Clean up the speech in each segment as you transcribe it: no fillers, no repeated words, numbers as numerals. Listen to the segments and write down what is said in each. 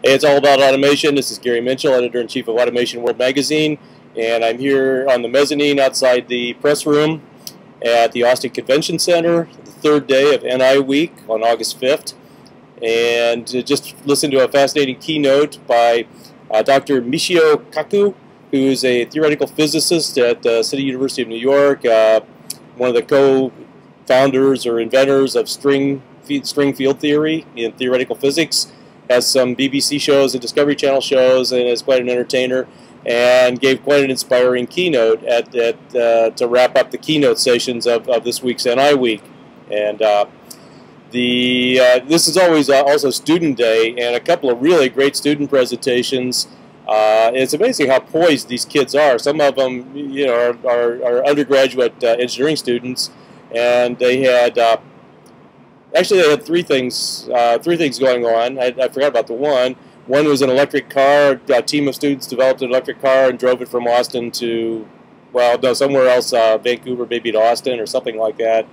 Hey, it's all about automation. This is Gary Mintchell, Editor-in-Chief of Automation World Magazine, and I'm here on the mezzanine outside the press room at the Austin Convention Center, the third day of NI Week on August 5th, and just listened to a fascinating keynote by Dr. Mishio Kaku, who's a theoretical physicist at the City University of New York, one of the co-founders or inventors of string field theory in theoretical physics. Has some BBC shows and Discovery Channel shows, and is quite an entertainer, and gave quite an inspiring keynote to wrap up the keynote sessions of this week's NI Week. And this is always also Student Day, and a couple of really great student presentations. It's amazing how poised these kids are. Some of them, are undergraduate engineering students, and they had. Actually, they had three things going on. I forgot about the one. One was an electric car. A team of students developed an electric car and drove it from Austin to, well, no, somewhere else, Vancouver, maybe to Austin or something like that.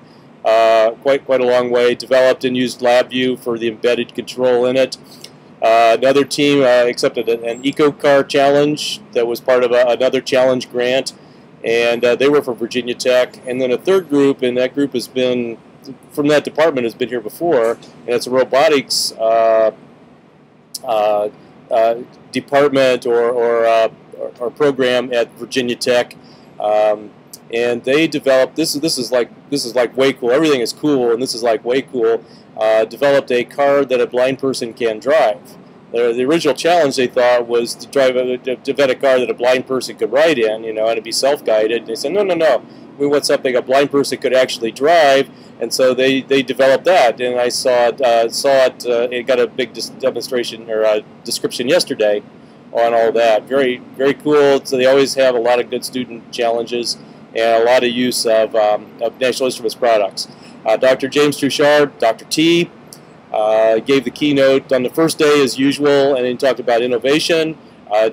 Quite a long way. Developed and used LabVIEW for the embedded control in it. Another team accepted an eco-car challenge that was part of another challenge grant, and they were from Virginia Tech. And then a third group, and that group has been from that department has been here before, and it's a robotics department or program at Virginia Tech, and they developed this is like way cool. Everything is cool, and this is like way cool. Developed a car that a blind person can drive. The original challenge, they thought, was to invent a car that a blind person could ride in, and it'd be self-guided. And they said, no. We want something a blind person could actually drive, and so they developed that. And I saw it. It got a big demonstration or a description yesterday on all that. Very cool. So they always have a lot of good student challenges and a lot of use of National Instruments products. Dr. James Truchard, Dr. T, gave the keynote on the first day as usual, and he talked about innovation.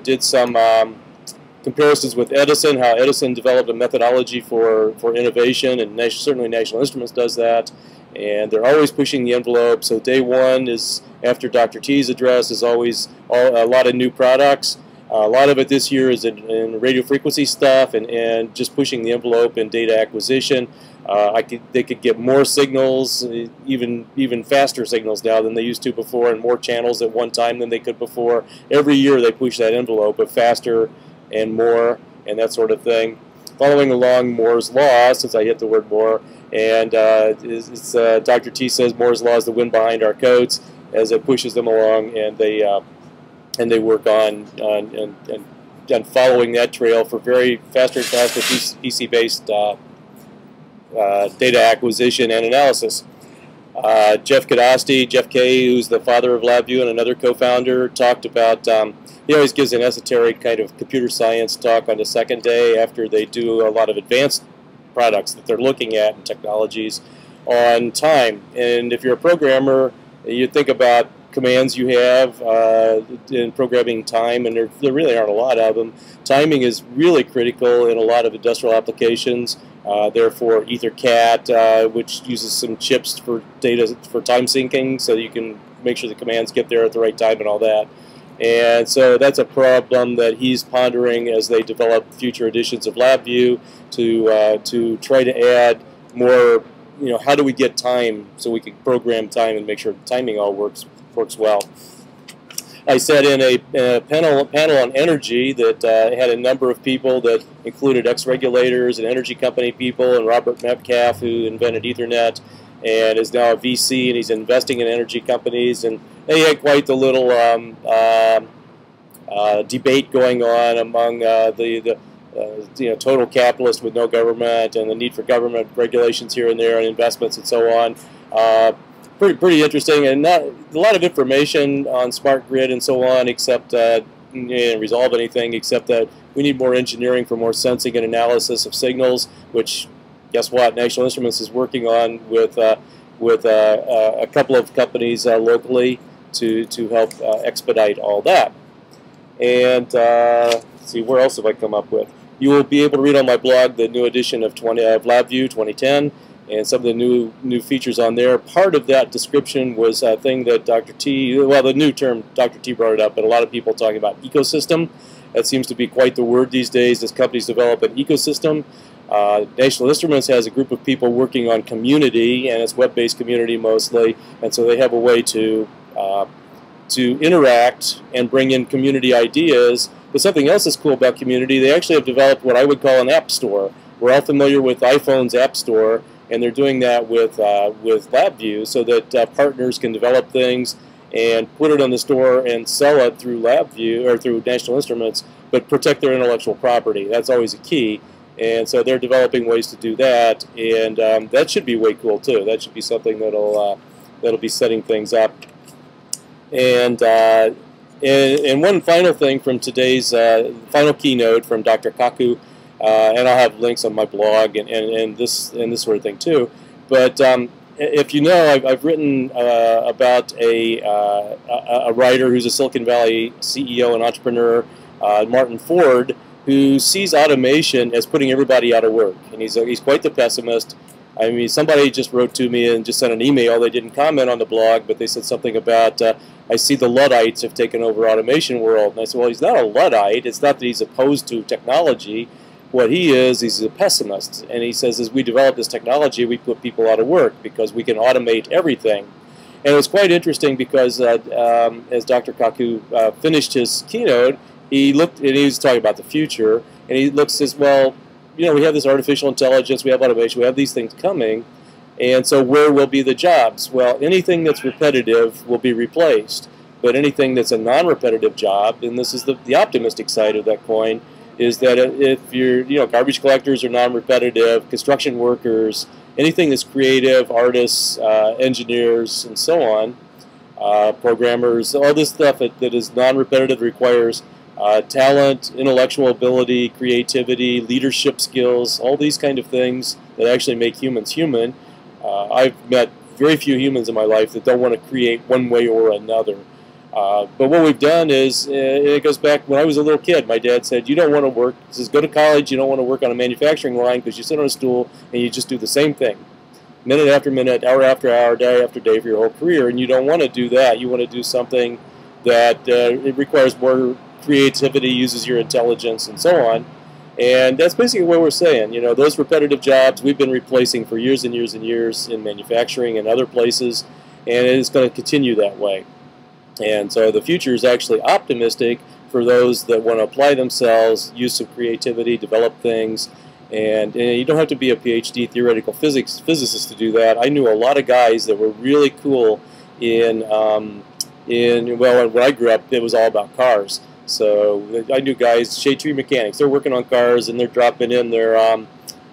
Did some comparisons with Edison, how Edison developed a methodology for innovation, and certainly National Instruments does that. And they're always pushing the envelope. So day one is, after Dr. T's address, is always a lot of new products. A lot of it this year is in radio frequency stuff and just pushing the envelope in data acquisition. They could get more signals, even faster signals now than they used to before, and more channels at one time than they could before. Every year they push that envelope, but faster and more, and that sort of thing. Following along Moore's Law, since I hit the word more, and Dr. T says Moore's Law is the wind behind our coats as it pushes them along, and they work on following that trail for very faster and faster PC-based data acquisition and analysis. Jeff K, who's the father of LabVIEW and another co-founder, talked about. He always gives an esoteric kind of computer science talk on the second day after they do a lot of advanced products that they're looking at and technologies on time. And if you're a programmer, you think about commands you have in programming time, and there really aren't a lot of them. Timing is really critical in a lot of industrial applications. Therefore, EtherCAT, which uses some chips for data for time syncing, so you can make sure the commands get there at the right time and all that. And so that's a problem that he's pondering as they develop future editions of LabVIEW to try to add more. How do we get time so we can program time and make sure timing all works well? I said in a panel on energy that had a number of people that included ex-regulators and energy company people, and Robert Metcalfe, who invented Ethernet and is now a VC, and he's investing in energy companies. And they had quite the little debate going on among the total capitalist with no government, and the need for government regulations here and there, and investments and so on. Pretty interesting, and not a lot of information on smart grid and so on, except resolve anything except that we need more engineering for more sensing and analysis of signals, which, guess what, National Instruments is working on with a couple of companies locally to help expedite all that. And let's see, where else have I come up with? You will be able to read on my blog the new edition of LabVIEW 2010. and some of the new features on there. Part of that description was a thing that Dr. T, well, the new term, Dr. T brought it up, but a lot of people talking about ecosystem. That seems to be quite the word these days as companies develop an ecosystem. National Instruments has a group of people working on community, and it's web-based community mostly, and so they have a way to interact and bring in community ideas. But something else that's cool about community, they actually have developed what I would call an app store. We're all familiar with iPhone's App Store, and they're doing that with LabVIEW so that partners can develop things and put it on the store and sell it through LabVIEW or through National Instruments, but protect their intellectual property. That's always a key. And so they're developing ways to do that, and that should be way cool too. That should be something that'll be setting things up. And one final thing from today's final keynote from Dr. Kaku, and I'll have links on my blog and this sort of thing too. But if you know, I've written about a writer who's a Silicon Valley CEO and entrepreneur, Martin Ford, who sees automation as putting everybody out of work, and he's quite the pessimist. I mean, somebody just wrote to me and just sent an email. They didn't comment on the blog, but they said something about, I see the Luddites have taken over automation world. And I said, well, he's not a Luddite. It's not that he's opposed to technology. What he is, he's a pessimist. And he says, as we develop this technology, we put people out of work because we can automate everything. And it was quite interesting because as Dr. Kaku finished his keynote, he looked, and he was talking about the future, and he looks says, well, you know, we have this artificial intelligence, we have automation, we have these things coming, and so where will be the jobs? Well, anything that's repetitive will be replaced, but anything that's a non-repetitive job, and this is the optimistic side of that coin, is that if you're, you know, garbage collectors are non-repetitive, construction workers, anything that's creative, artists, engineers, and so on, programmers, all this stuff that is non-repetitive requires talent, intellectual ability, creativity, leadership skills, all these kind of things that actually make humans human. I've met very few humans in my life that don't want to create one way or another. But what we've done is, it goes back when I was a little kid, my dad said, you don't want to work, he says, go to college, you don't want to work on a manufacturing line because you sit on a stool and you just do the same thing. Minute after minute, hour after hour, day after day for your whole career, and you don't want to do that. You want to do something that it requires more creativity, uses your intelligence, and so on. And that's basically what we're saying. You know, those repetitive jobs we've been replacing for years and years and years in manufacturing and other places, and it is going to continue that way. And so the future is actually optimistic for those that want to apply themselves, use some creativity, develop things, and you don't have to be a PhD theoretical physicist to do that. I knew a lot of guys that were really cool well, when I grew up, it was all about cars. So I knew guys, shade tree mechanics, they're working on cars and they're dropping in their,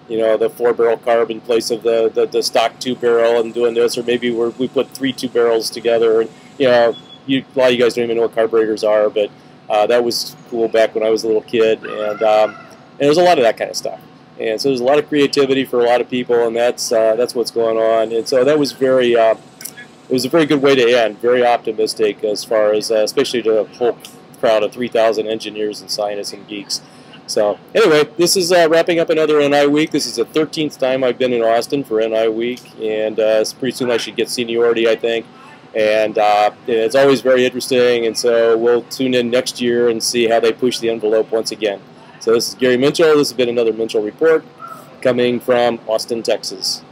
you know, the 4-barrel carb in place of the stock 2-barrel and doing this, or maybe we put 3 2-barrels together. And, you know, a lot of you guys don't even know what carburetors are, but that was cool back when I was a little kid, and there's a lot of that kind of stuff. And so there's a lot of creativity for a lot of people, and that's what's going on. And so that was very, it was a very good way to end, very optimistic as far as, especially to a whole crowd of 3,000 engineers and scientists and geeks. So anyway, this is wrapping up another NI Week. This is the 13th time I've been in Austin for NI Week, and pretty soon I should get seniority, I think. And it's always very interesting, and so we'll tune in next year and see how they push the envelope once again. So this is Gary Mintchell. This has been another Mintchell Report coming from Austin, Texas.